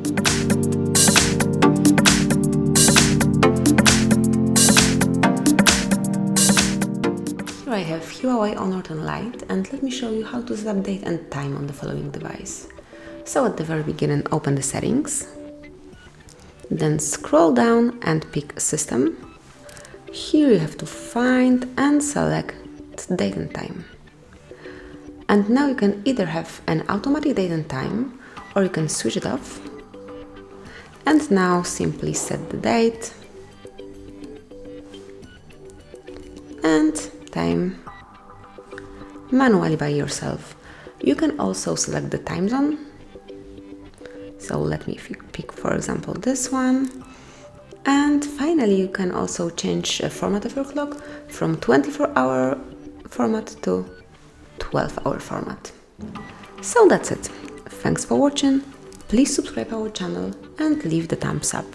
Here I have Huawei Honor 10 Lite, and let me show you how to set up date and time on the following device. So at the very beginning, open the settings, then scroll down and pick System. Here you have to find and select date and time. And now you can either have an automatic date and time, or you can switch it off. And now simply set the date and time manually by yourself. You can also select the time zone. So let me pick, for example, this one. And finally, you can also change the format of your clock from 24-hour format to 12-hour format. So that's it. Thanks for watching. Please subscribe our channel and leave the thumbs up.